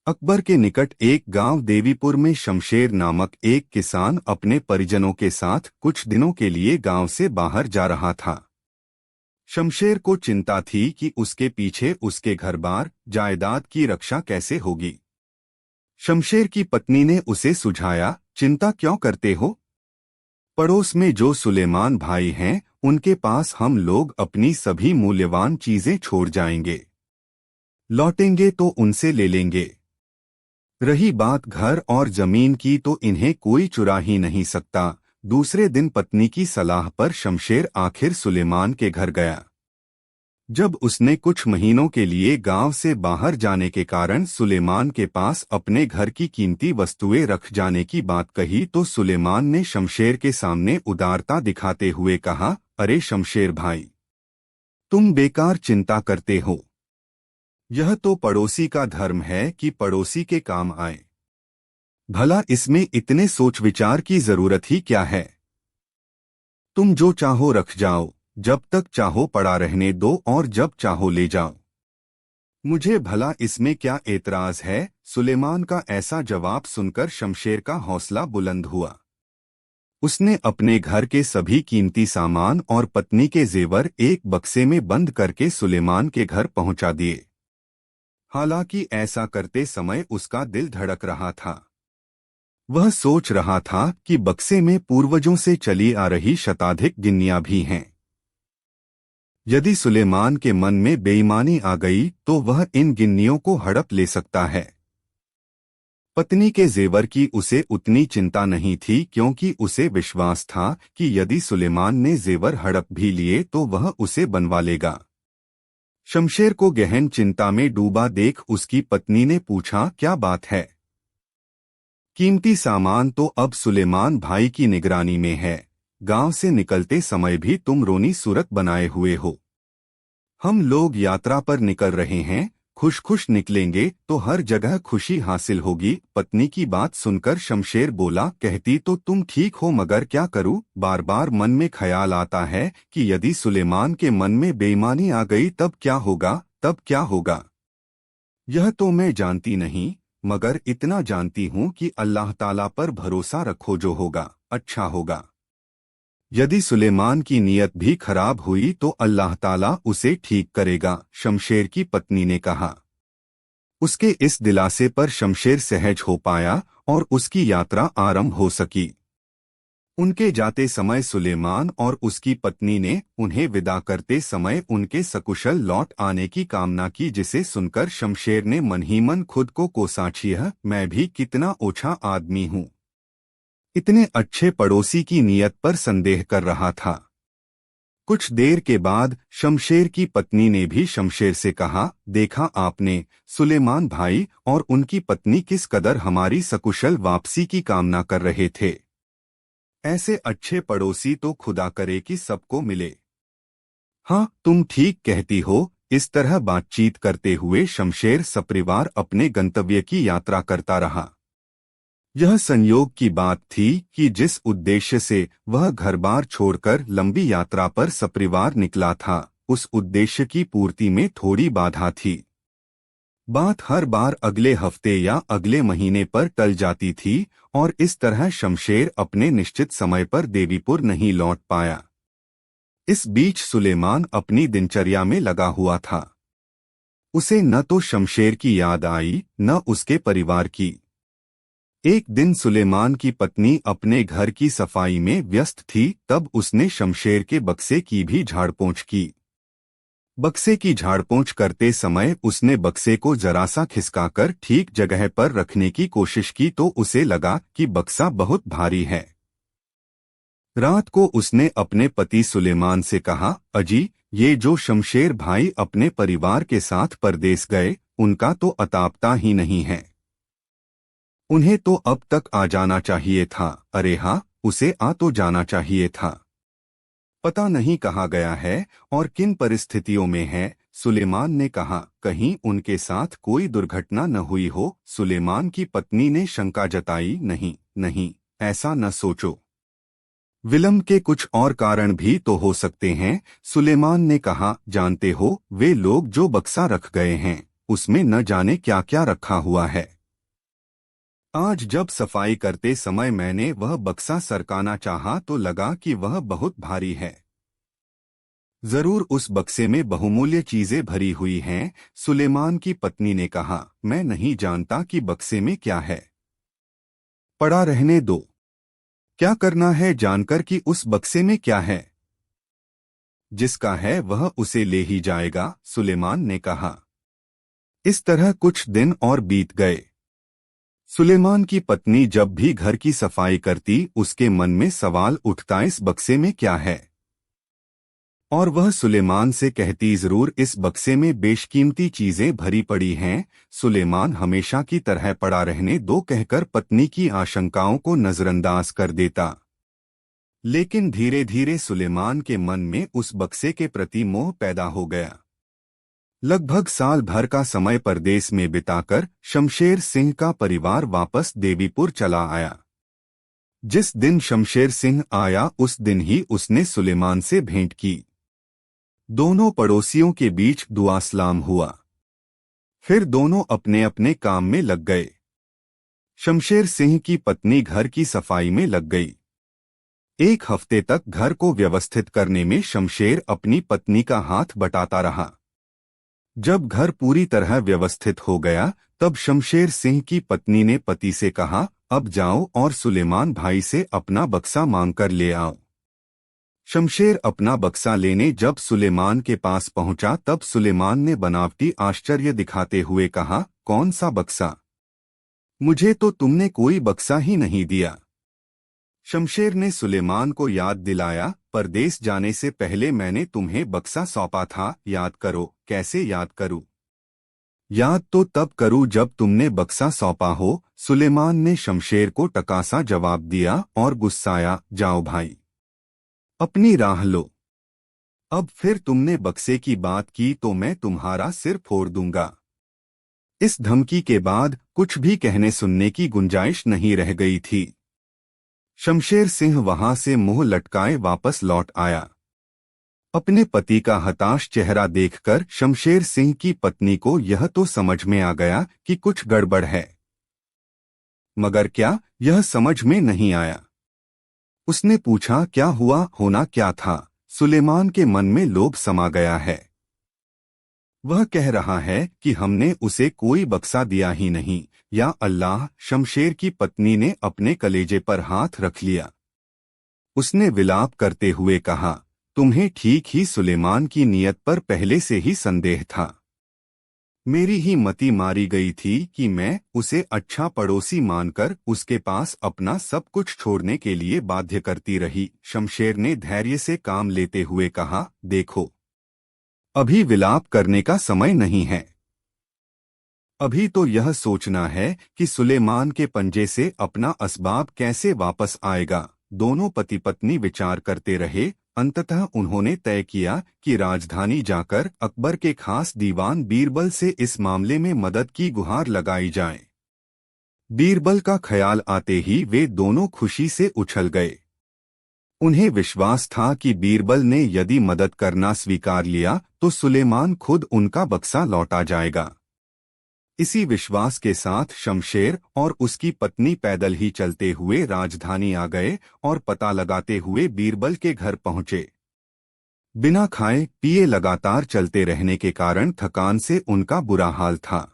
अकबर के निकट एक गांव देवीपुर में शमशेर नामक एक किसान अपने परिजनों के साथ कुछ दिनों के लिए गांव से बाहर जा रहा था। शमशेर को चिंता थी कि उसके पीछे उसके घर-बार, जायदाद की रक्षा कैसे होगी। शमशेर की पत्नी ने उसे सुझाया, चिंता क्यों करते हो? पड़ोस में जो सुलेमान भाई हैं, उनके पास हम लोग अपनी सभी मूल्यवान चीजें छोड़ जाएंगे। लौटेंगे तो उनसे ले लेंगे। रही बात घर और जमीन की तो इन्हें कोई चुरा ही नहीं सकता। दूसरे दिन पत्नी की सलाह पर शमशेर आखिर सुलेमान के घर गया। जब उसने कुछ महीनों के लिए गांव से बाहर जाने के कारण सुलेमान के पास अपने घर की कीमती वस्तुएं रख जाने की बात कही तो सुलेमान ने शमशेर के सामने उदारता दिखाते हुए कहा, अरे शमशेर भाई, तुम बेकार चिंता करते हो। यह तो पड़ोसी का धर्म है कि पड़ोसी के काम आए। भला इसमें इतने सोच विचार की जरूरत ही क्या है? तुम जो चाहो रख जाओ, जब तक चाहो पड़ा रहने दो और जब चाहो ले जाओ। मुझे भला इसमें क्या एतराज है? सुलेमान का ऐसा जवाब सुनकर शमशेर का हौसला बुलंद हुआ। उसने अपने घर के सभी कीमती सामान और पत्नी के जेवर एक बक्से में बंद करके सुलेमान के घर पहुंचा दिए। हालांकि ऐसा करते समय उसका दिल धड़क रहा था। वह सोच रहा था कि बक्से में पूर्वजों से चली आ रही शताधिक गिन्नियां भी हैं। यदि सुलेमान के मन में बेईमानी आ गई तो वह इन गिन्नियों को हड़प ले सकता है। पत्नी के जेवर की उसे उतनी चिंता नहीं थी, क्योंकि उसे विश्वास था कि यदि सुलेमान ने जेवर हड़प भी लिए तो वह उसे बनवा लेगा। शमशेर को गहन चिंता में डूबा देख उसकी पत्नी ने पूछा, क्या बात है? कीमती सामान तो अब सुलेमान भाई की निगरानी में है। गांव से निकलते समय भी तुम रोनी सूरत बनाए हुए हो। हम लोग यात्रा पर निकल रहे हैं, खुश खुश निकलेंगे तो हर जगह खुशी हासिल होगी। पत्नी की बात सुनकर शमशेर बोला, कहती तो तुम ठीक हो, मगर क्या करूं? बार बार मन में ख्याल आता है कि यदि सुलेमान के मन में बेईमानी आ गई तब क्या होगा, तब क्या होगा। यह तो मैं जानती नहीं, मगर इतना जानती हूं कि अल्लाह ताला पर भरोसा रखो, जो होगा अच्छा होगा। यदि सुलेमान की नीयत भी खराब हुई तो अल्लाह ताला उसे ठीक करेगा, शमशेर की पत्नी ने कहा। उसके इस दिलासे पर शमशेर सहज हो पाया और उसकी यात्रा आरंभ हो सकी। उनके जाते समय सुलेमान और उसकी पत्नी ने उन्हें विदा करते समय उनके सकुशल लौट आने की कामना की, जिसे सुनकर शमशेर ने मन ही मन खुद को कोसा, छिया मैं भी कितना ओछा आदमी हूँ। इतने अच्छे पड़ोसी की नीयत पर संदेह कर रहा था। कुछ देर के बाद शमशेर की पत्नी ने भी शमशेर से कहा, देखा आपने, सुलेमान भाई और उनकी पत्नी किस कदर हमारी सकुशल वापसी की कामना कर रहे थे। ऐसे अच्छे पड़ोसी तो खुदा करे कि सबको मिले। हाँ, तुम ठीक कहती हो। इस तरह बातचीत करते हुए शमशेर सपरिवार अपने गंतव्य की यात्रा करता रहा। यह संयोग की बात थी कि जिस उद्देश्य से वह घर-बार छोड़कर लंबी यात्रा पर सपरिवार निकला था, उस उद्देश्य की पूर्ति में थोड़ी बाधा थी। बात हर बार अगले हफ्ते या अगले महीने पर टल जाती थी और इस तरह शमशेर अपने निश्चित समय पर देवीपुर नहीं लौट पाया। इस बीच सुलेमान अपनी दिनचर्या में लगा हुआ था। उसे न तो शमशेर की याद आई, न उसके परिवार की। एक दिन सुलेमान की पत्नी अपने घर की सफाई में व्यस्त थी, तब उसने शमशेर के बक्से की भी झाड़पोंछ की। बक्से की झाड़पोंछ करते समय उसने बक्से को जरा सा खिसकाकर ठीक जगह पर रखने की कोशिश की तो उसे लगा कि बक्सा बहुत भारी है। रात को उसने अपने पति सुलेमान से कहा, अजी, ये जो शमशेर भाई अपने परिवार के साथ परदेस गए, उनका तो अतापता ही नहीं है। उन्हें तो अब तक आ जाना चाहिए था। अरे हाँ, उसे आ तो जाना चाहिए था। पता नहीं कहाँ गया है और किन परिस्थितियों में है। सुलेमान ने कहा, कहीं उनके साथ कोई दुर्घटना न हुई हो। सुलेमान की पत्नी ने शंका जताई, नहीं नहीं, ऐसा न सोचो। विलंब के कुछ और कारण भी तो हो सकते हैं। सुलेमान ने कहा, जानते हो, वे लोग जो बक्सा रख गए हैं, उसमें न जाने क्या क्या रखा हुआ है। आज जब सफाई करते समय मैंने वह बक्सा सरकाना चाहा तो लगा कि वह बहुत भारी है। जरूर उस बक्से में बहुमूल्य चीजें भरी हुई हैं। सुलेमान की पत्नी ने कहा, मैं नहीं जानता कि बक्से में क्या है। पड़ा रहने दो। क्या करना है जानकर कि उस बक्से में क्या है? जिसका है वह उसे ले ही जाएगा, सुलेमान ने कहा। इस तरह कुछ दिन और बीत गए। सुलेमान की पत्नी जब भी घर की सफाई करती उसके मन में सवाल उठता, इस बक्से में क्या है? और वह सुलेमान से कहती, जरूर इस बक्से में बेशकीमती चीजें भरी पड़ी हैं। सुलेमान हमेशा की तरह पड़ा रहने दो कहकर पत्नी की आशंकाओं को नजरअंदाज कर देता। लेकिन धीरे धीरे सुलेमान के मन में उस बक्से के प्रति मोह पैदा हो गया। लगभग साल भर का समय परदेश में बिताकर शमशेर सिंह का परिवार वापस देवीपुर चला आया। जिस दिन शमशेर सिंह आया उस दिन ही उसने सुलेमान से भेंट की। दोनों पड़ोसियों के बीच दुआ सलाम हुआ। फिर दोनों अपने अपने काम में लग गए। शमशेर सिंह की पत्नी घर की सफाई में लग गई। एक हफ्ते तक घर को व्यवस्थित करने में शमशेर अपनी पत्नी का हाथ बटाता रहा। जब घर पूरी तरह व्यवस्थित हो गया तब शमशेर सिंह की पत्नी ने पति से कहा, अब जाओ और सुलेमान भाई से अपना बक्सा मांगकर ले आओ। शमशेर अपना बक्सा लेने जब सुलेमान के पास पहुंचा तब सुलेमान ने बनावटी आश्चर्य दिखाते हुए कहा, कौन सा बक्सा? मुझे तो तुमने कोई बक्सा ही नहीं दिया। शमशेर ने सुलेमान को याद दिलाया, परदेश जाने से पहले मैंने तुम्हें बक्सा सौंपा था, याद करो। कैसे याद करूं? याद तो तब करूं जब तुमने बक्सा सौंपा हो। सुलेमान ने शमशेर को टकासा जवाब दिया और गुस्साया, जाओ भाई, अपनी राह लो। अब फिर तुमने बक्से की बात की तो मैं तुम्हारा सिर फोड़ दूंगा। इस धमकी के बाद कुछ भी कहने सुनने की गुंजाइश नहीं रह गई थी। शमशेर सिंह वहां से मुंह लटकाए वापस लौट आया। अपने पति का हताश चेहरा देखकर शमशेर सिंह की पत्नी को यह तो समझ में आ गया कि कुछ गड़बड़ है, मगर क्या, यह समझ में नहीं आया। उसने पूछा, क्या हुआ? होना क्या था? सुलेमान के मन में लोभ समा गया है। वह कह रहा है कि हमने उसे कोई बक्सा दिया ही नहीं। या अल्लाह! शमशेर की पत्नी ने अपने कलेजे पर हाथ रख लिया। उसने विलाप करते हुए कहा, तुम्हें ठीक ही सुलेमान की नीयत पर पहले से ही संदेह था। मेरी ही मति मारी गई थी कि मैं उसे अच्छा पड़ोसी मानकर उसके पास अपना सब कुछ छोड़ने के लिए बाध्य करती रही। शमशेर ने धैर्य से काम लेते हुए कहा, देखो, अभी विलाप करने का समय नहीं है। अभी तो यह सोचना है कि सुलेमान के पंजे से अपना असबाब कैसे वापस आएगा। दोनों पति पत्नी विचार करते रहे। अंततः उन्होंने तय किया कि राजधानी जाकर अकबर के खास दीवान बीरबल से इस मामले में मदद की गुहार लगाई जाए। बीरबल का ख्याल आते ही वे दोनों खुशी से उछल गए। उन्हें विश्वास था कि बीरबल ने यदि मदद करना स्वीकार लिया तो सुलेमान खुद उनका बक्सा लौटा जाएगा। इसी विश्वास के साथ शमशेर और उसकी पत्नी पैदल ही चलते हुए राजधानी आ गए और पता लगाते हुए बीरबल के घर पहुंचे। बिना खाए पिए लगातार चलते रहने के कारण थकान से उनका बुरा हाल था।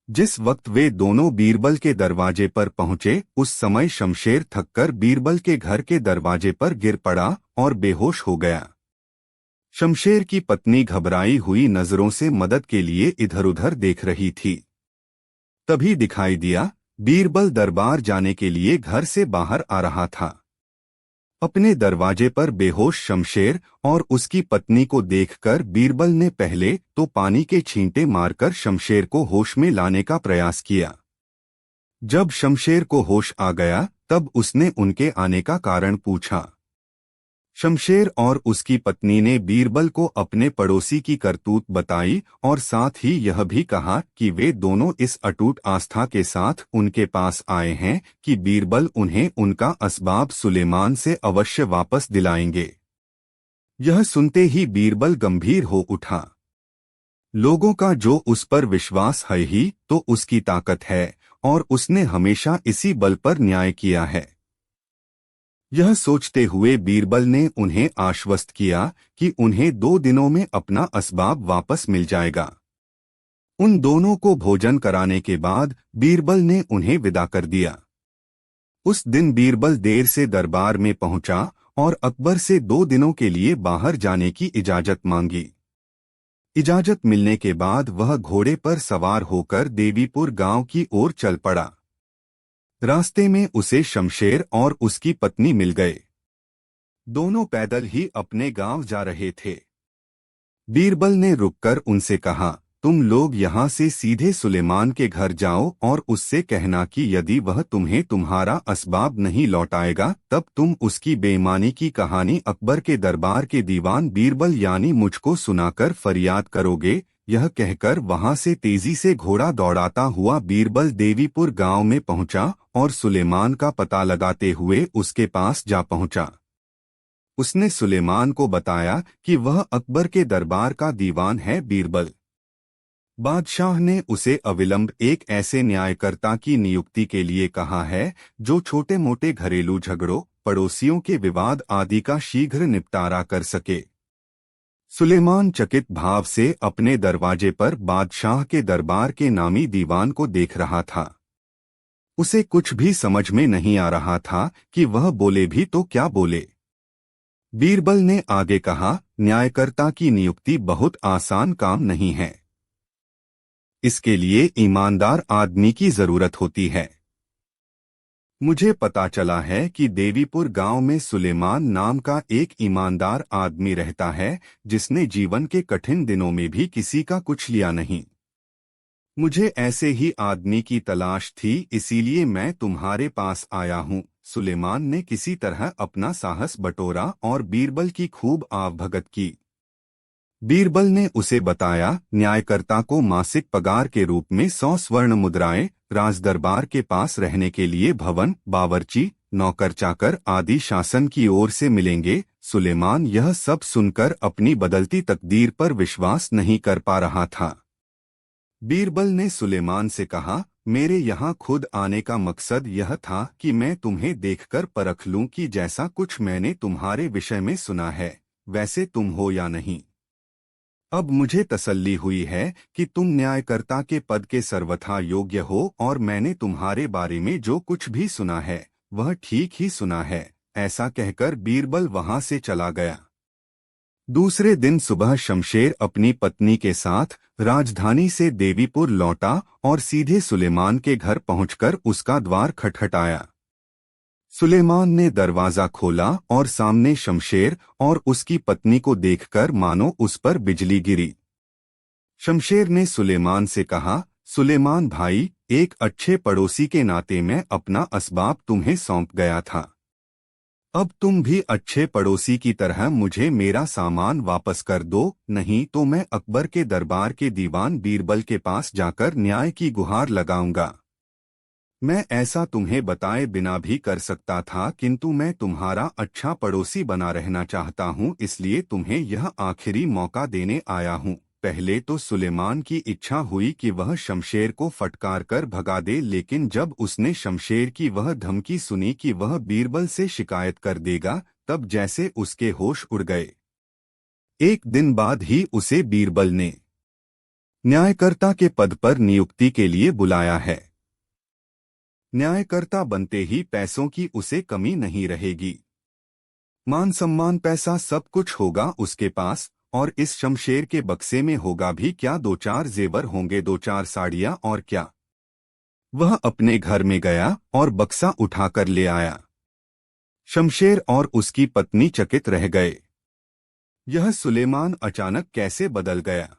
जिस वक्त वे दोनों बीरबल के दरवाजे पर पहुंचे उस समय शमशेर थककर बीरबल के घर के दरवाजे पर गिर पड़ा और बेहोश हो गया। शमशेर की पत्नी घबराई हुई नजरों से मदद के लिए इधर उधर देख रही थी। तभी दिखाई दिया, बीरबल दरबार जाने के लिए घर से बाहर आ रहा था। अपने दरवाजे पर बेहोश शमशेर और उसकी पत्नी को देखकर बीरबल ने पहले तो पानी के छींटे मारकर शमशेर को होश में लाने का प्रयास किया। जब शमशेर को होश आ गया तब उसने उनके आने का कारण पूछा। शमशेर और उसकी पत्नी ने बीरबल को अपने पड़ोसी की करतूत बताई और साथ ही यह भी कहा कि वे दोनों इस अटूट आस्था के साथ उनके पास आए हैं कि बीरबल उन्हें उनका असबाब सुलेमान से अवश्य वापस दिलाएंगे। यह सुनते ही बीरबल गंभीर हो उठा। लोगों का जो उस पर विश्वास है ही तो उसकी ताकत है, और उसने हमेशा इसी बल पर न्याय किया है। यह सोचते हुए बीरबल ने उन्हें आश्वस्त किया कि उन्हें 2 दिनों में अपना असबाब वापस मिल जाएगा। उन दोनों को भोजन कराने के बाद बीरबल ने उन्हें विदा कर दिया। उस दिन बीरबल देर से दरबार में पहुंचा और अकबर से 2 दिनों के लिए बाहर जाने की इजाजत मांगी। इजाजत मिलने के बाद वह घोड़े पर सवार होकर देवीपुर गांव की ओर चल पड़ा। रास्ते में उसे शमशेर और उसकी पत्नी मिल गए। दोनों पैदल ही अपने गांव जा रहे थे। बीरबल ने रुककर उनसे कहा, तुम लोग यहाँ से सीधे सुलेमान के घर जाओ और उससे कहना कि यदि वह तुम्हें तुम्हारा असबाब नहीं लौटाएगा तब तुम उसकी बेईमानी की कहानी अकबर के दरबार के दीवान बीरबल यानी मुझको सुनाकर फरियाद करोगे। यह कहकर वहां से तेजी से घोड़ा दौड़ाता हुआ बीरबल देवीपुर गांव में पहुंचा और सुलेमान का पता लगाते हुए उसके पास जा पहुंचा। उसने सुलेमान को बताया कि वह अकबर के दरबार का दीवान है बीरबल। बादशाह ने उसे अविलंब एक ऐसे न्यायकर्ता की नियुक्ति के लिए कहा है जो छोटे मोटे घरेलू झगड़ों, पड़ोसियों के विवाद आदि का शीघ्र निपटारा कर सके। सुलेमान चकित भाव से अपने दरवाजे पर बादशाह के दरबार के नामी दीवान को देख रहा था। उसे कुछ भी समझ में नहीं आ रहा था कि वह बोले भी तो क्या बोले। बीरबल ने आगे कहा, न्यायकर्ता की नियुक्ति बहुत आसान काम नहीं है। इसके लिए ईमानदार आदमी की जरूरत होती है। मुझे पता चला है कि देवीपुर गांव में सुलेमान नाम का एक ईमानदार आदमी रहता है जिसने जीवन के कठिन दिनों में भी किसी का कुछ लिया नहीं। मुझे ऐसे ही आदमी की तलाश थी, इसीलिए मैं तुम्हारे पास आया हूँ। सुलेमान ने किसी तरह अपना साहस बटोरा और बीरबल की खूब आवभगत की। बीरबल ने उसे बताया, न्यायकर्ता को मासिक पगार के रूप में 100 स्वर्ण मुद्राएं, राजदरबार के पास रहने के लिए भवन, बावर्ची, नौकर चाकर आदि शासन की ओर से मिलेंगे। सुलेमान यह सब सुनकर अपनी बदलती तकदीर पर विश्वास नहीं कर पा रहा था। बीरबल ने सुलेमान से कहा, मेरे यहाँ खुद आने का मकसद यह था कि मैं तुम्हें देखकर परख लूं कि जैसा कुछ मैंने तुम्हारे विषय में सुना है वैसे तुम हो या नहीं। अब मुझे तसल्ली हुई है कि तुम न्यायकर्ता के पद के सर्वथा योग्य हो और मैंने तुम्हारे बारे में जो कुछ भी सुना है वह ठीक ही सुना है। ऐसा कहकर बीरबल वहां से चला गया। दूसरे दिन सुबह शमशेर अपनी पत्नी के साथ राजधानी से देवीपुर लौटा और सीधे सुलेमान के घर पहुंचकर उसका द्वार खटखटाया। सुलेमान ने दरवाजा खोला और सामने शमशेर और उसकी पत्नी को देखकर मानो उस पर बिजली गिरी। शमशेर ने सुलेमान से कहा, सुलेमान भाई, एक अच्छे पड़ोसी के नाते मैं अपना असबाब तुम्हें सौंप गया था। अब तुम भी अच्छे पड़ोसी की तरह मुझे मेरा सामान वापस कर दो, नहीं तो मैं अकबर के दरबार के दीवान बीरबल के पास जाकर न्याय की गुहार लगाऊंगा। मैं ऐसा तुम्हें बताए बिना भी कर सकता था, किंतु मैं तुम्हारा अच्छा पड़ोसी बना रहना चाहता हूँ, इसलिए तुम्हें यह आखिरी मौका देने आया हूँ। पहले तो सुलेमान की इच्छा हुई कि वह शमशेर को फटकार कर भगा दे, लेकिन जब उसने शमशेर की वह धमकी सुनी कि वह बीरबल से शिकायत कर देगा, तब जैसे उसके होश उड़ गए। एक दिन बाद ही उसे बीरबल ने न्यायकर्ता के पद पर नियुक्ति के लिए बुलाया है। न्यायकर्ता बनते ही पैसों की उसे कमी नहीं रहेगी। मान सम्मान पैसा सब कुछ होगा उसके पास, और इस शमशेर के बक्से में होगा भी क्या, 2-4 जेवर होंगे, 2-4 साड़ियां, और क्या। वह अपने घर में गया और बक्सा उठाकर ले आया। शमशेर और उसकी पत्नी चकित रह गए। यह सुलेमान अचानक कैसे बदल गया।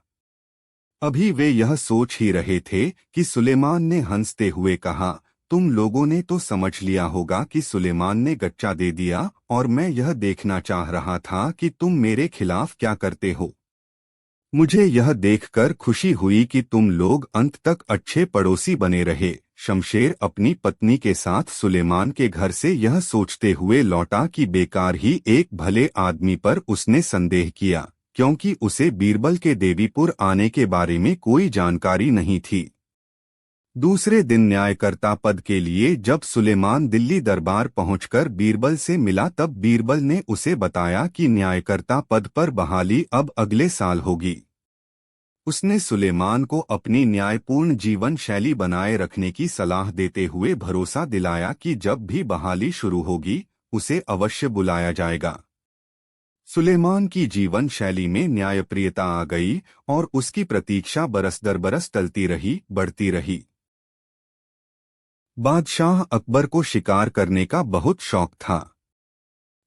अभी वे यह सोच ही रहे थे कि सुलेमान ने हंसते हुए कहा, तुम लोगों ने तो समझ लिया होगा कि सुलेमान ने गच्चा दे दिया, और मैं यह देखना चाह रहा था कि तुम मेरे खिलाफ क्या करते हो। मुझे यह देखकर खुशी हुई कि तुम लोग अंत तक अच्छे पड़ोसी बने रहे। शमशेर अपनी पत्नी के साथ सुलेमान के घर से यह सोचते हुए लौटा कि बेकार ही एक भले आदमी पर उसने संदेह किया, क्योंकि उसे बीरबल के देवीपुर आने के बारे में कोई जानकारी नहीं थी। दूसरे दिन न्यायकर्ता पद के लिए जब सुलेमान दिल्ली दरबार पहुंचकर बीरबल से मिला तब बीरबल ने उसे बताया कि न्यायकर्ता पद पर बहाली अब अगले साल होगी। उसने सुलेमान को अपनी न्यायपूर्ण जीवन शैली बनाए रखने की सलाह देते हुए भरोसा दिलाया कि जब भी बहाली शुरू होगी उसे अवश्य बुलाया जाएगा। सुलेमान की जीवन शैली में न्यायप्रियता आ गई और उसकी प्रतीक्षा बरस दर बरस टलती रही, बढ़ती रही। बादशाह अकबर को शिकार करने का बहुत शौक था।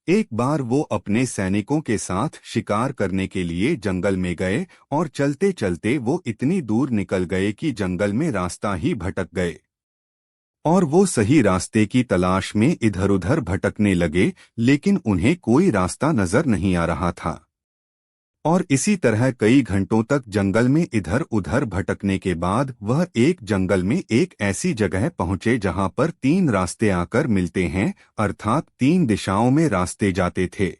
एक बार वो अपने सैनिकों के साथ शिकार करने के लिए जंगल में गए और चलते चलते वो इतनी दूर निकल गए कि जंगल में रास्ता ही भटक गए और वो सही रास्ते की तलाश में इधर उधर भटकने लगे, लेकिन उन्हें कोई रास्ता नजर नहीं आ रहा था। और इसी तरह कई घंटों तक जंगल में इधर उधर भटकने के बाद वह एक जंगल में एक ऐसी जगह पहुंचे जहां पर 3 रास्ते आकर मिलते हैं, अर्थात 3 दिशाओं में रास्ते जाते थे।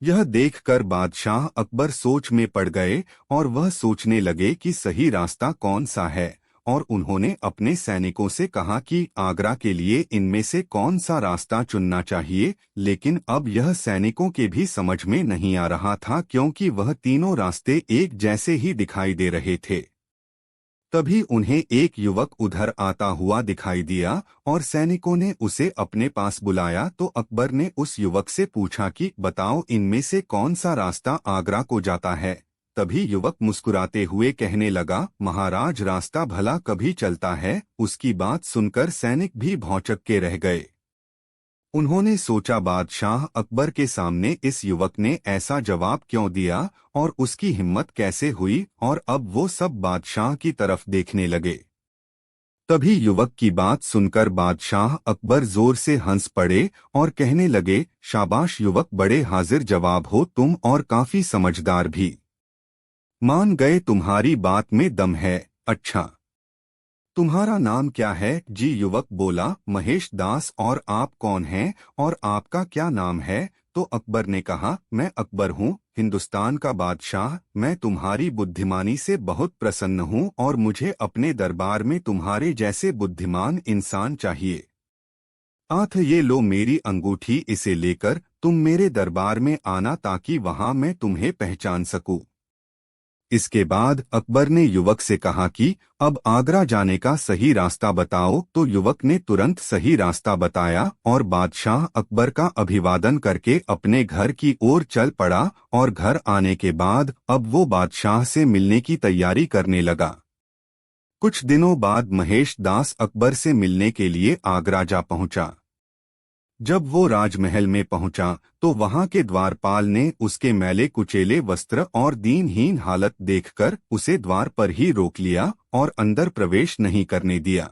यह देखकर बादशाह अकबर सोच में पड़ गए और वह सोचने लगे कि सही रास्ता कौन सा है, और उन्होंने अपने सैनिकों से कहा कि आगरा के लिए इनमें से कौन सा रास्ता चुनना चाहिए। लेकिन अब यह सैनिकों के भी समझ में नहीं आ रहा था, क्योंकि वह तीनों रास्ते एक जैसे ही दिखाई दे रहे थे। तभी उन्हें एक युवक उधर आता हुआ दिखाई दिया और सैनिकों ने उसे अपने पास बुलाया तो अकबर ने उस युवक से पूछा कि बताओ इनमें से कौन सा रास्ता आगरा को जाता है। तभी युवक मुस्कुराते हुए कहने लगा, महाराज रास्ता भला कभी चलता है। उसकी बात सुनकर सैनिक भी भौंचक के रह गए। उन्होंने सोचा बादशाह अकबर के सामने इस युवक ने ऐसा जवाब क्यों दिया और उसकी हिम्मत कैसे हुई, और अब वो सब बादशाह की तरफ देखने लगे। तभी युवक की बात सुनकर बादशाह अकबर जोर से हंस पड़े और कहने लगे, शाबाश युवक, बड़े हाजिर जवाब हो तुम और काफी समझदार भी। मान गए तुम्हारी बात में दम है। अच्छा, तुम्हारा नाम क्या है? जी युवक बोला, महेश दास। और आप कौन हैं और आपका क्या नाम है? तो अकबर ने कहा, मैं अकबर हूँ, हिंदुस्तान का बादशाह। मैं तुम्हारी बुद्धिमानी से बहुत प्रसन्न हूँ और मुझे अपने दरबार में तुम्हारे जैसे बुद्धिमान इंसान चाहिए। आथ ये लो मेरी अंगूठी, इसे लेकर तुम मेरे दरबार में आना ताकि वहां मैं तुम्हें पहचान सकूं। इसके बाद अकबर ने युवक से कहा कि अब आगरा जाने का सही रास्ता बताओ। तो युवक ने तुरंत सही रास्ता बताया और बादशाह अकबर का अभिवादन करके अपने घर की ओर चल पड़ा। और घर आने के बाद अब वो बादशाह से मिलने की तैयारी करने लगा। कुछ दिनों बाद महेश दास अकबर से मिलने के लिए आगरा जा पहुंचा। जब वो राजमहल में पहुंचा तो वहां के द्वारपाल ने उसके मैले कुचेले वस्त्र और दीनहीन हालत देखकर उसे द्वार पर ही रोक लिया और अंदर प्रवेश नहीं करने दिया।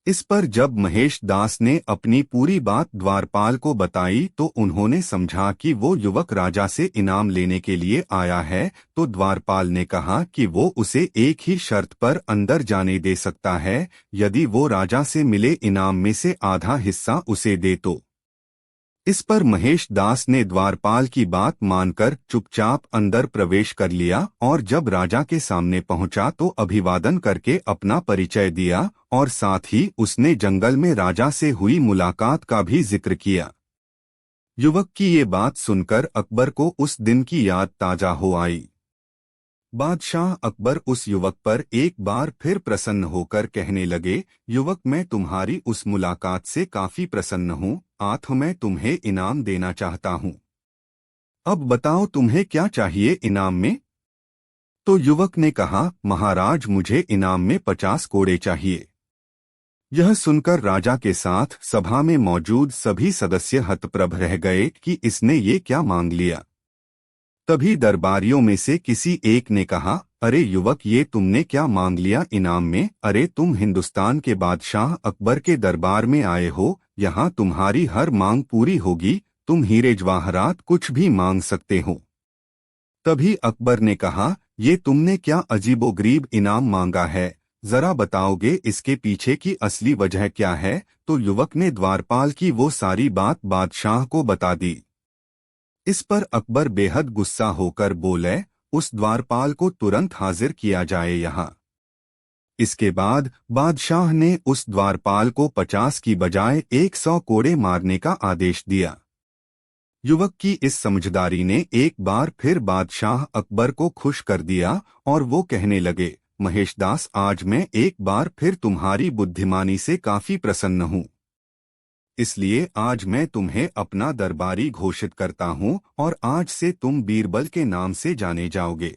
इस पर जब महेश दास ने अपनी पूरी बात द्वारपाल को बताई तो उन्होंने समझा कि वो युवक राजा से इनाम लेने के लिए आया है। तो द्वारपाल ने कहा कि वो उसे एक ही शर्त पर अंदर जाने दे सकता है, यदि वो राजा से मिले इनाम में से आधा हिस्सा उसे दे तो। इस पर महेश दास ने द्वारपाल की बात मानकर चुपचाप अंदर प्रवेश कर लिया और जब राजा के सामने पहुंचा तो अभिवादन करके अपना परिचय दिया और साथ ही उसने जंगल में राजा से हुई मुलाकात का भी जिक्र किया। युवक की ये बात सुनकर अकबर को उस दिन की याद ताजा हो आई। बादशाह अकबर उस युवक पर एक बार फिर प्रसन्न होकर कहने लगे, युवक, मैं तुम्हारी उस मुलाकात से काफी प्रसन्न हूँ। आथ मैं तुम्हें इनाम देना चाहता हूँ। अब बताओ तुम्हें क्या चाहिए इनाम में? तो युवक ने कहा, महाराज मुझे इनाम में 50 कोड़े चाहिए। यह सुनकर राजा के साथ सभा में मौजूद सभी सदस्य हतप्रभ रह गए कि इसने ये क्या मांग लिया। तभी दरबारियों में से किसी एक ने कहा, अरे युवक, ये तुमने क्या मांग लिया इनाम में? अरे तुम हिंदुस्तान के बादशाह अकबर के दरबार में आए हो, यहाँ तुम्हारी हर मांग पूरी होगी, तुम हीरे जवाहरात कुछ भी मांग सकते हो। तभी अकबर ने कहा, ये तुमने क्या अजीबोगरीब इनाम मांगा है, जरा बताओगे इसके पीछे की असली वजह क्या है? तो युवक ने द्वारपाल की वो सारी बात बादशाह को बता दी। इस पर अकबर बेहद गुस्सा होकर बोले, उस द्वारपाल को तुरंत हाजिर किया जाए यहाँ। इसके बाद बादशाह ने उस द्वारपाल को 50 की बजाय 100 कोड़े मारने का आदेश दिया। युवक की इस समझदारी ने एक बार फिर बादशाह अकबर को खुश कर दिया और वो कहने लगे, महेशदास, आज मैं एक बार फिर तुम्हारी बुद्धिमानी से काफी प्रसन्न हूँ। इसलिए आज मैं तुम्हें अपना दरबारी घोषित करता हूँ और आज से तुम बीरबल के नाम से जाने जाओगे।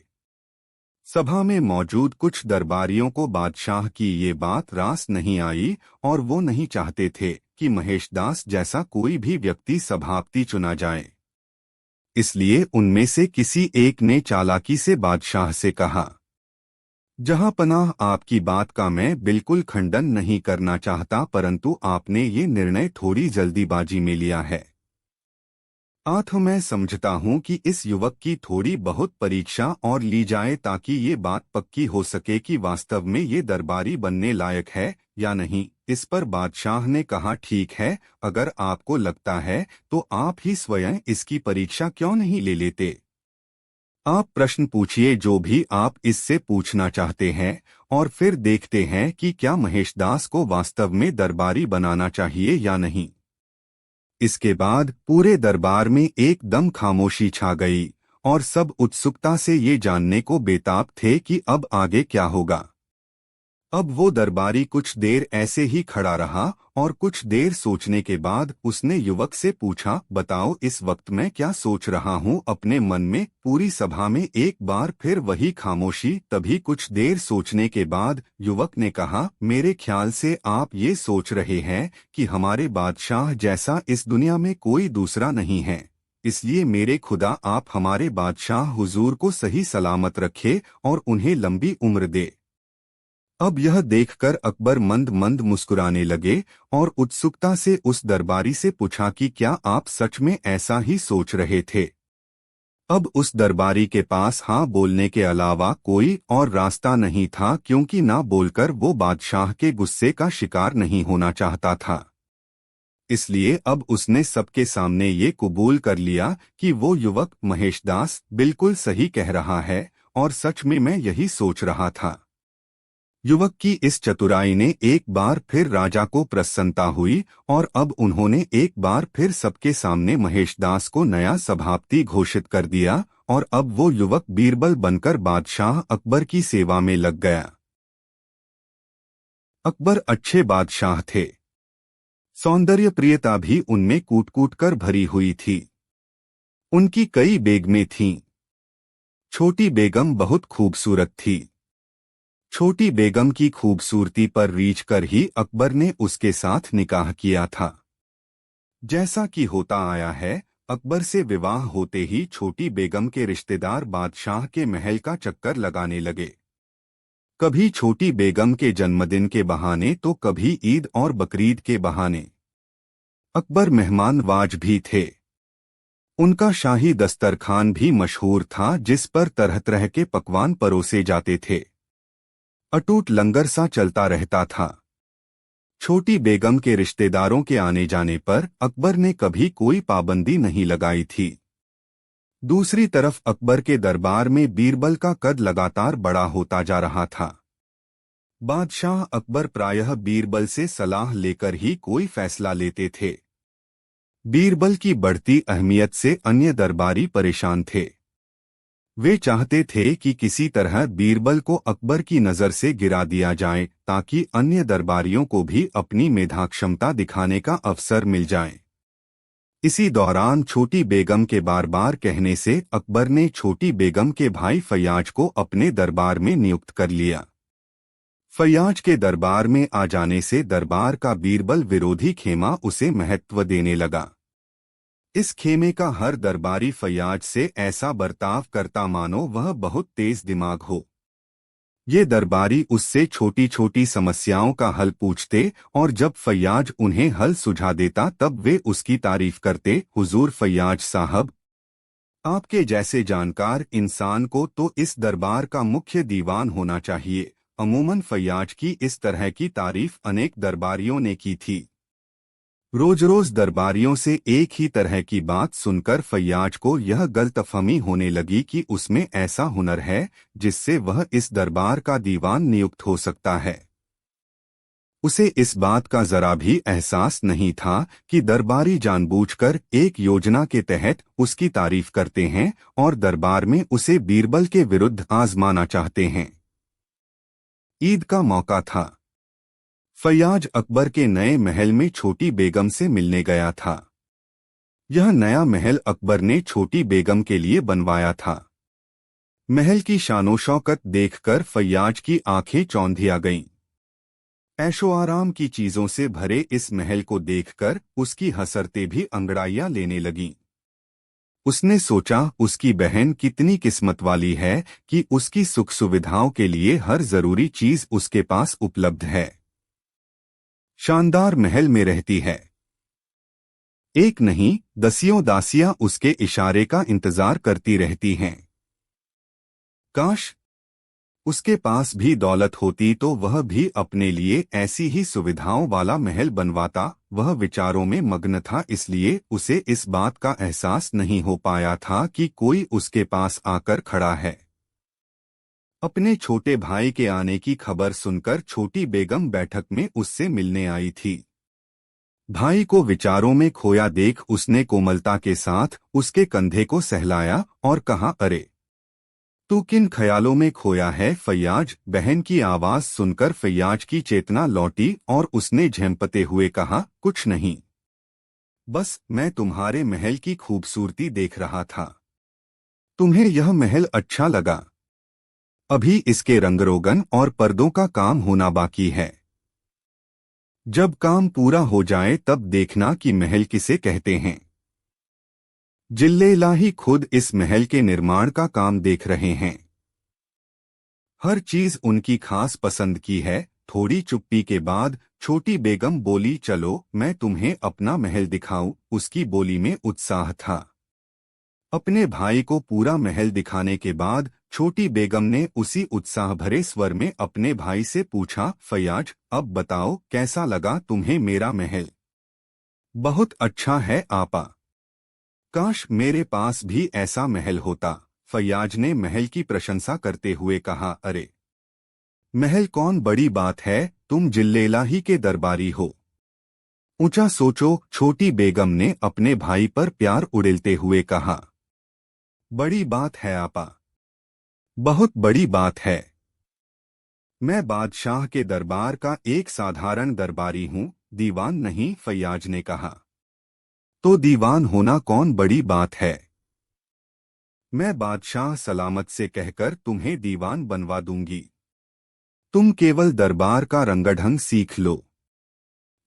सभा में मौजूद कुछ दरबारियों को बादशाह की ये बात रास नहीं आई और वो नहीं चाहते थे कि महेशदास जैसा कोई भी व्यक्ति सभापति चुना जाए। इसलिए उनमें से किसी एक ने चालाकी से बादशाह से कहा, जहां पनाह, आपकी बात का मैं बिल्कुल खंडन नहीं करना चाहता, परंतु आपने ये निर्णय थोड़ी जल्दीबाजी में लिया है। मैं समझता हूं कि इस युवक की थोड़ी बहुत परीक्षा और ली जाए ताकि ये बात पक्की हो सके कि वास्तव में ये दरबारी बनने लायक है या नहीं। इस पर बादशाह ने कहा, ठीक है, अगर आपको लगता है तो आप ही स्वयं इसकी परीक्षा क्यों नहीं ले लेते। आप प्रश्न पूछिए जो भी आप इससे पूछना चाहते हैं और फिर देखते हैं कि क्या महेशदास को वास्तव में दरबारी बनाना चाहिए या नहीं। इसके बाद पूरे दरबार में एकदम खामोशी छा गई और सब उत्सुकता से ये जानने को बेताब थे कि अब आगे क्या होगा। अब वो दरबारी कुछ देर ऐसे ही खड़ा रहा और कुछ देर सोचने के बाद उसने युवक से पूछा, बताओ इस वक्त मैं क्या सोच रहा हूँ अपने मन में। पूरी सभा में एक बार फिर वही खामोशी। तभी कुछ देर सोचने के बाद युवक ने कहा, मेरे ख्याल से आप ये सोच रहे हैं कि हमारे बादशाह जैसा इस दुनिया में कोई दूसरा नहीं है, इसलिए मेरे खुदा आप हमारे बादशाह हुजूर को सही सलामत रखे और उन्हें लंबी उम्र दे। अब यह देखकर अकबर मंद मंद मुस्कुराने लगे और उत्सुकता से उस दरबारी से पूछा कि क्या आप सच में ऐसा ही सोच रहे थे। अब उस दरबारी के पास हाँ बोलने के अलावा कोई और रास्ता नहीं था, क्योंकि ना बोलकर वो बादशाह के गुस्से का शिकार नहीं होना चाहता था। इसलिए अब उसने सबके सामने ये कबूल कर लिया कि वो युवक महेशदास बिल्कुल सही कह रहा है और सच में मैं यही सोच रहा था। युवक की इस चतुराई ने एक बार फिर राजा को प्रसन्नता हुई और अब उन्होंने एक बार फिर सबके सामने महेशदास को नया सभापति घोषित कर दिया और अब वो युवक बीरबल बनकर बादशाह अकबर की सेवा में लग गया। अकबर अच्छे बादशाह थे। सौंदर्य प्रियता भी उनमें कूट कूट कर भरी हुई थी। उनकी कई बेगमें थीं। छोटी बेगम बहुत खूबसूरत थी। छोटी बेगम की खूबसूरती पर रीझ कर ही अकबर ने उसके साथ निकाह किया था। जैसा कि होता आया है, अकबर से विवाह होते ही छोटी बेगम के रिश्तेदार बादशाह के महल का चक्कर लगाने लगे। कभी छोटी बेगम के जन्मदिन के बहाने तो कभी ईद और बकरीद के बहाने। अकबर मेहमानवाज भी थे। उनका शाही दस्तरखान भी मशहूर था, जिस पर तरह तरह के पकवान परोसे जाते थे। अटूट लंगर सा चलता रहता था। छोटी बेगम के रिश्तेदारों के आने जाने पर अकबर ने कभी कोई पाबंदी नहीं लगाई थी। दूसरी तरफ अकबर के दरबार में बीरबल का कद लगातार बड़ा होता जा रहा था। बादशाह अकबर प्रायः बीरबल से सलाह लेकर ही कोई फैसला लेते थे। बीरबल की बढ़ती अहमियत से अन्य दरबारी परेशान थे। वे चाहते थे कि किसी तरह बीरबल को अकबर की नज़र से गिरा दिया जाए ताकि अन्य दरबारियों को भी अपनी मेधा क्षमता दिखाने का अवसर मिल जाए। इसी दौरान छोटी बेगम के बार बार कहने से अकबर ने छोटी बेगम के भाई फैयाज को अपने दरबार में नियुक्त कर लिया। फैयाज के दरबार में आ जाने से दरबार का बीरबल विरोधी खेमा उसे महत्व देने लगा। इस खेमे का हर दरबारी फैयाज से ऐसा बर्ताव करता मानो वह बहुत तेज दिमाग हो। ये दरबारी उससे छोटी छोटी समस्याओं का हल पूछते और जब फैयाज उन्हें हल सुझा देता तब वे उसकी तारीफ करते, हुजूर फैयाज साहब, आपके जैसे जानकार इंसान को तो इस दरबार का मुख्य दीवान होना चाहिए। अमूमन फैयाज की इस तरह की तारीफ अनेक दरबारियों ने की थी। रोज रोज दरबारियों से एक ही तरह की बात सुनकर फैयाज को यह गलतफहमी होने लगी कि उसमें ऐसा हुनर है जिससे वह इस दरबार का दीवान नियुक्त हो सकता है। उसे इस बात का जरा भी एहसास नहीं था कि दरबारी जानबूझकर एक योजना के तहत उसकी तारीफ करते हैं और दरबार में उसे बीरबल के विरुद्ध आजमाना चाहते हैं। ईद का मौका था। फैयाज अकबर के नए महल में छोटी बेगम से मिलने गया था। यह नया महल अकबर ने छोटी बेगम के लिए बनवाया था। महल की शानो शौकत देखकर फैयाज की आंखें चौंधिया गईं। ऐशो आराम की चीजों से भरे इस महल को देखकर उसकी हसरतें भी अंगड़ाइयां लेने लगीं। उसने सोचा उसकी बहन कितनी किस्मत वाली है कि उसकी सुख सुविधाओं के लिए हर जरूरी चीज उसके पास उपलब्ध है। शानदार महल में रहती है। एक नहीं, दसियों दासियां उसके इशारे का इंतजार करती रहती हैं। काश उसके पास भी दौलत होती तो वह भी अपने लिए ऐसी ही सुविधाओं वाला महल बनवाता। वह विचारों में मग्न था, इसलिए उसे इस बात का एहसास नहीं हो पाया था कि कोई उसके पास आकर खड़ा है। अपने छोटे भाई के आने की खबर सुनकर छोटी बेगम बैठक में उससे मिलने आई थी। भाई को विचारों में खोया देख उसने कोमलता के साथ उसके कंधे को सहलाया और कहा, अरे तू किन ख्यालों में खोया है फैयाज? बहन की आवाज सुनकर फैयाज की चेतना लौटी और उसने झेंपते हुए कहा, कुछ नहीं, बस मैं तुम्हारे महल की खूबसूरती देख रहा था। तुम्हें यह महल अच्छा लगा? अभी इसके रंगरोगन और पर्दों का काम होना बाकी है। जब काम पूरा हो जाए तब देखना कि महल किसे कहते हैं। जिल्लेलाही खुद इस महल के निर्माण का काम देख रहे हैं। हर चीज उनकी खास पसंद की है। थोड़ी चुप्पी के बाद छोटी बेगम बोली, चलो मैं तुम्हें अपना महल दिखाऊं। उसकी बोली में उत्साह था। अपने भाई को पूरा महल दिखाने के बाद छोटी बेगम ने उसी उत्साह भरे स्वर में अपने भाई से पूछा, फैयाज अब बताओ कैसा लगा तुम्हें मेरा महल? बहुत अच्छा है आपा। काश मेरे पास भी ऐसा महल होता। फैयाज ने महल की प्रशंसा करते हुए कहा, अरे महल कौन बड़ी बात है, तुम जिल्लेलाही के दरबारी हो। ऊंचा सोचो, छोटी बेगम ने अपने भाई पर प्यार उड़ेलते हुए कहा। बड़ी बात है आपा, बहुत बड़ी बात है। मैं बादशाह के दरबार का एक साधारण दरबारी हूँ, दीवान नहीं, फैयाज ने कहा। तो दीवान होना कौन बड़ी बात है? मैं बादशाह सलामत से कहकर तुम्हें दीवान बनवा दूंगी। तुम केवल दरबार का रंगढंग सीख लो।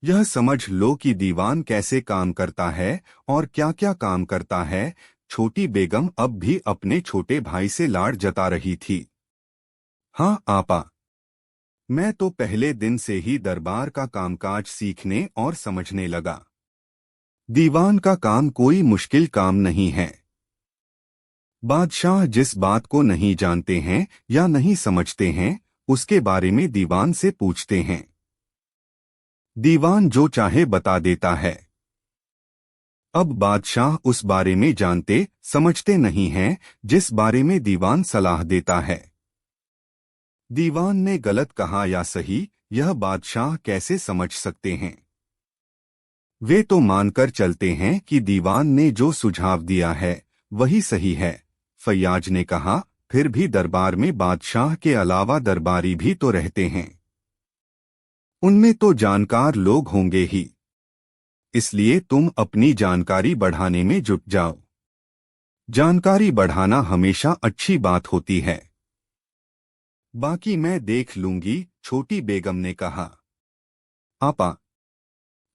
यह समझ लो कि दीवान कैसे काम करता है और क्या क्या काम करता है। छोटी बेगम अब भी अपने छोटे भाई से लाड जता रही थी। हाँ आपा, मैं तो पहले दिन से ही दरबार का कामकाज सीखने और समझने लगा। दीवान का काम कोई मुश्किल काम नहीं है। बादशाह जिस बात को नहीं जानते हैं या नहीं समझते हैं, उसके बारे में दीवान से पूछते हैं। दीवान जो चाहे बता देता है। अब बादशाह उस बारे में जानते समझते नहीं हैं जिस बारे में दीवान सलाह देता है। दीवान ने गलत कहा या सही, यह बादशाह कैसे समझ सकते हैं? वे तो मानकर चलते हैं कि दीवान ने जो सुझाव दिया है वही सही है। फैयाज ने कहा, फिर भी दरबार में बादशाह के अलावा दरबारी भी तो रहते हैं। उनमें तो जानकार लोग होंगे ही, इसलिए तुम अपनी जानकारी बढ़ाने में जुट जाओ। जानकारी बढ़ाना हमेशा अच्छी बात होती है। बाकी मैं देख लूंगी, छोटी बेगम ने कहा। आपा,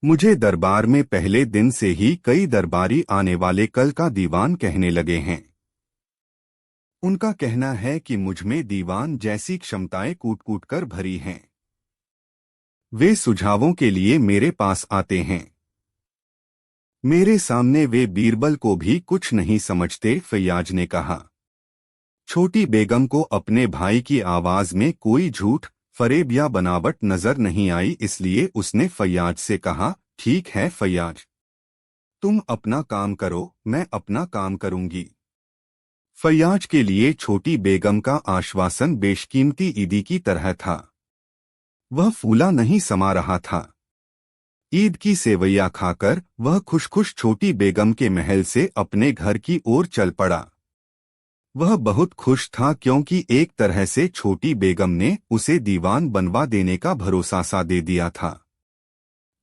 मुझे दरबार में पहले दिन से ही कई दरबारी आने वाले कल का दीवान कहने लगे हैं। उनका कहना है कि मुझमें दीवान जैसी क्षमताएं कूट कूट कर भरी हैं। वे सुझावों के लिए मेरे पास आते हैं। मेरे सामने वे बीरबल को भी कुछ नहीं समझते, फैयाज ने कहा। छोटी बेगम को अपने भाई की आवाज में कोई झूठ, फरेब या बनावट नजर नहीं आई, इसलिए उसने फैयाज से कहा, ठीक है फैयाज, तुम अपना काम करो, मैं अपना काम करूंगी। फैयाज के लिए छोटी बेगम का आश्वासन बेशकीमती ईदी की तरह था। वह फूला नहीं समा रहा था। ईद की सेवैया खाकर वह खुश खुश छोटी बेगम के महल से अपने घर की ओर चल पड़ा। वह बहुत खुश था क्योंकि एक तरह से छोटी बेगम ने उसे दीवान बनवा देने का भरोसा सा दे दिया था।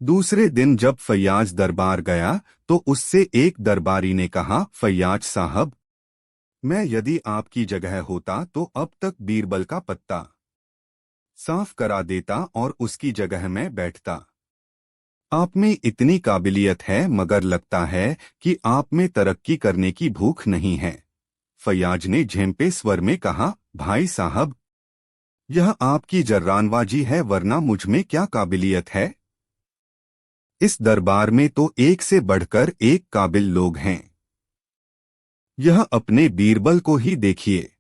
दूसरे दिन जब फैयाज दरबार गया तो उससे एक दरबारी ने कहा, फैयाज साहब, मैं यदि आपकी जगह होता तो अब तक बीरबल का पत्ता साफ करा देता और उसकी जगह में बैठता। आप में इतनी काबिलियत है मगर लगता है कि आप में तरक्की करने की भूख नहीं है। फैयाज ने झेंपे स्वर में कहा, भाई साहब, यह आपकी जर्रानबाजी है वरना मुझ में क्या काबिलियत है। इस दरबार में तो एक से बढ़कर एक काबिल लोग हैं। यह अपने बीरबल को ही देखिए।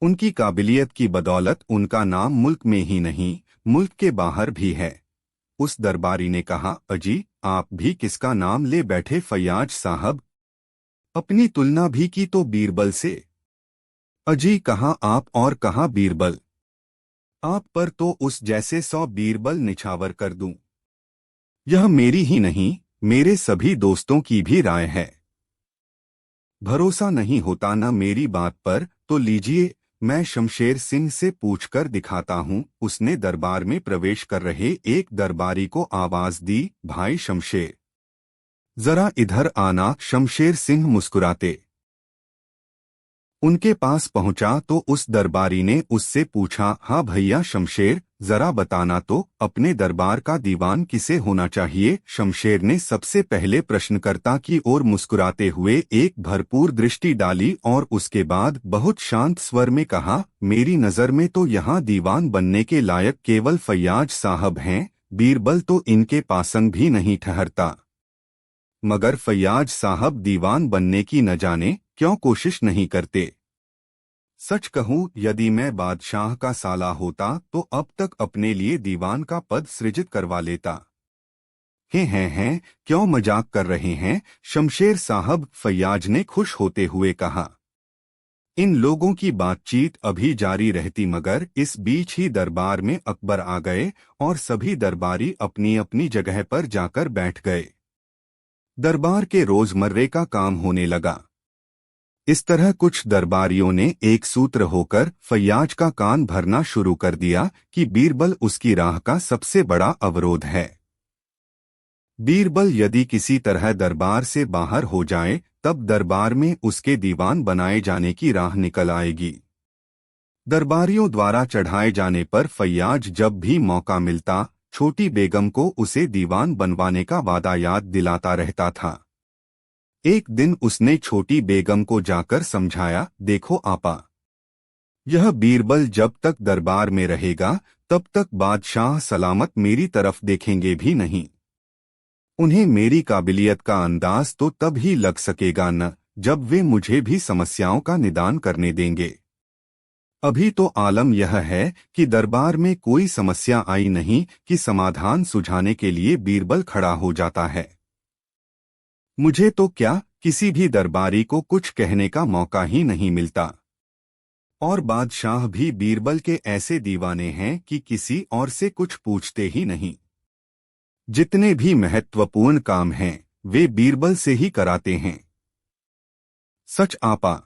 उनकी काबिलियत की बदौलत उनका नाम मुल्क में ही नहीं, मुल्क के बाहर भी है। उस दरबारी ने कहा, अजी, आप भी किसका नाम ले बैठे फैयाज साहब, अपनी तुलना भी की तो बीरबल से। अजी कहाँ आप और कहाँ बीरबल, आप पर तो उस जैसे 100 बीरबल निछावर कर दूं। यह मेरी ही नहीं, मेरे सभी दोस्तों की भी राय है। भरोसा नहीं होता न मेरी बात पर तो लीजिए, मैं शमशेर सिंह से पूछकर दिखाता हूँ। उसने दरबार में प्रवेश कर रहे एक दरबारी को आवाज दी, भाई शमशेर, जरा इधर आना। शमशेर सिंह मुस्कुराते उनके पास पहुंचा तो उस दरबारी ने उससे पूछा, हाँ भैया शमशेर, जरा बताना तो अपने दरबार का दीवान किसे होना चाहिए। शमशेर ने सबसे पहले प्रश्नकर्ता की ओर मुस्कुराते हुए एक भरपूर दृष्टि डाली और उसके बाद बहुत शांत स्वर में कहा, मेरी नजर में तो यहाँ दीवान बनने के लायक केवल फैयाज साहब हैं, बीरबल तो इनके पासंग भी नहीं ठहरता। मगर फैयाज साहब दीवान बनने की न जाने क्यों कोशिश नहीं करते। सच कहूं, यदि मैं बादशाह का साला होता तो अब तक अपने लिए दीवान का पद सृजित करवा लेता। हैं, क्यों मजाक कर रहे हैं शमशेर साहब, फैयाज ने खुश होते हुए कहा। इन लोगों की बातचीत अभी जारी रहती मगर इस बीच ही दरबार में अकबर आ गए और सभी दरबारी अपनी अपनी जगह पर जाकर बैठ गए। दरबार के रोजमर्रे का काम होने लगा। इस तरह कुछ दरबारियों ने एक सूत्र होकर फैयाज का कान भरना शुरू कर दिया कि बीरबल उसकी राह का सबसे बड़ा अवरोध है। बीरबल यदि किसी तरह दरबार से बाहर हो जाए तब दरबार में उसके दीवान बनाए जाने की राह निकल आएगी। दरबारियों द्वारा चढ़ाए जाने पर फैयाज जब भी मौका मिलता छोटी बेगम को उसे दीवान बनवाने का वादा याद दिलाता रहता था। एक दिन उसने छोटी बेगम को जाकर समझाया, देखो आपा, यह बीरबल जब तक दरबार में रहेगा तब तक बादशाह सलामत मेरी तरफ देखेंगे भी नहीं। उन्हें मेरी काबिलियत का अंदाज तो तब ही लग सकेगा न जब वे मुझे भी समस्याओं का निदान करने देंगे। अभी तो आलम यह है कि दरबार में कोई समस्या आई नहीं कि समाधान सुझाने के लिए बीरबल खड़ा हो जाता है। मुझे तो क्या, किसी भी दरबारी को कुछ कहने का मौका ही नहीं मिलता। और बादशाह भी बीरबल के ऐसे दीवाने हैं कि किसी और से कुछ पूछते ही नहीं। जितने भी महत्वपूर्ण काम हैं वे बीरबल से ही कराते हैं। सच आपा,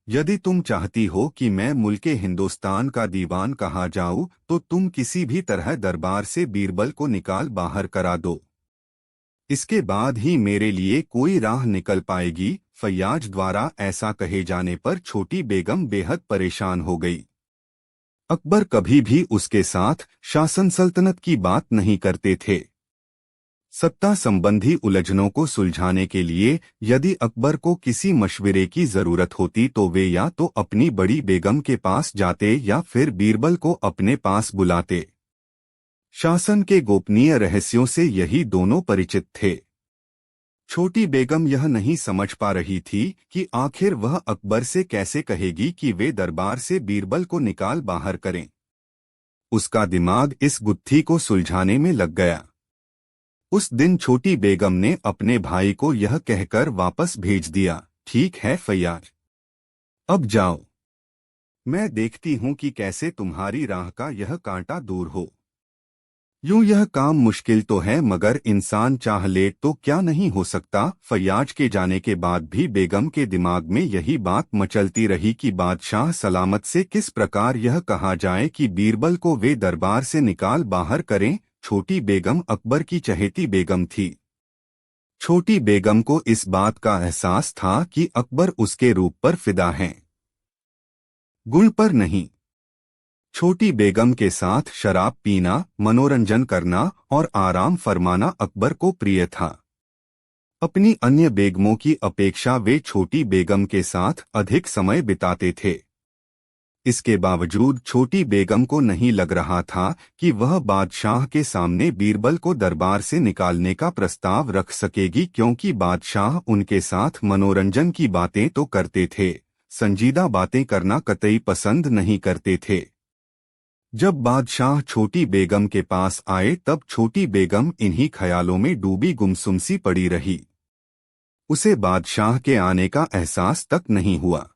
यदि तुम चाहती हो कि मैं मुल्के हिंदुस्तान का दीवान कहा जाऊं तो तुम किसी भी तरह दरबार से बीरबल को निकाल बाहर करा दो। इसके बाद ही मेरे लिए कोई राह निकल पाएगी। फैयाज द्वारा ऐसा कहे जाने पर छोटी बेगम बेहद परेशान हो गई। अकबर कभी भी उसके साथ शासन सल्तनत की बात नहीं करते थे। सत्ता संबंधी उलझनों को सुलझाने के लिए यदि अकबर को किसी मशविरे की जरूरत होती तो वे या तो अपनी बड़ी बेगम के पास जाते या फिर बीरबल को अपने पास बुलाते। शासन के गोपनीय रहस्यों से यही दोनों परिचित थे। छोटी बेगम यह नहीं समझ पा रही थी कि आखिर वह अकबर से कैसे कहेगी कि वे दरबार से बीरबल को निकाल बाहर करें। उसका दिमाग इस गुत्थी को सुलझाने में लग गया। उस दिन छोटी बेगम ने अपने भाई को यह कहकर वापस भेज दिया, ठीक है फैयाज, अब जाओ। मैं देखती हूं कि कैसे तुम्हारी राह का यह कांटा दूर हो। यूं यह काम मुश्किल तो है मगर इंसान चाह ले तो क्या नहीं हो सकता। फैयाज के जाने के बाद भी बेगम के दिमाग में यही बात मचलती रही कि बादशाह सलामत से किस प्रकार यह कहा जाए कि बीरबल को वे दरबार से निकाल बाहर करें। छोटी बेगम अकबर की चहेती बेगम थी। छोटी बेगम को इस बात का एहसास था कि अकबर उसके रूप पर फिदा हैं, गुण पर नहीं। छोटी बेगम के साथ शराब पीना, मनोरंजन करना और आराम फरमाना अकबर को प्रिय था। अपनी अन्य बेगमों की अपेक्षा वे छोटी बेगम के साथ अधिक समय बिताते थे। इसके बावजूद छोटी बेगम को नहीं लग रहा था कि वह बादशाह के सामने बीरबल को दरबार से निकालने का प्रस्ताव रख सकेगी, क्योंकि बादशाह उनके साथ मनोरंजन की बातें तो करते थे, संजीदा बातें करना कतई पसंद नहीं करते थे। जब बादशाह छोटी बेगम के पास आए तब छोटी बेगम इन्हीं ख्यालों में डूबी गुमसुम सी पड़ी रही। उसे बादशाह के आने का एहसास तक नहीं हुआ।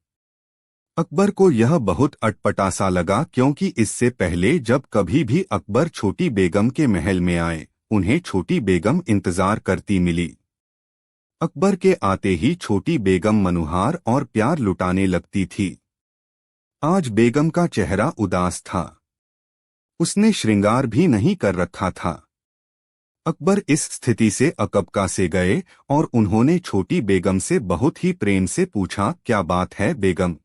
अकबर को यह बहुत अटपटा सा लगा, क्योंकि इससे पहले जब कभी भी अकबर छोटी बेगम के महल में आए उन्हें छोटी बेगम इंतजार करती मिली। अकबर के आते ही छोटी बेगम मनुहार और प्यार लुटाने लगती थी। आज बेगम का चेहरा उदास था, उसने श्रृंगार भी नहीं कर रखा था। अकबर इस स्थिति से अकबका से गए और उन्होंने छोटी बेगम से बहुत ही प्रेम से पूछा, क्या बात है बेगम,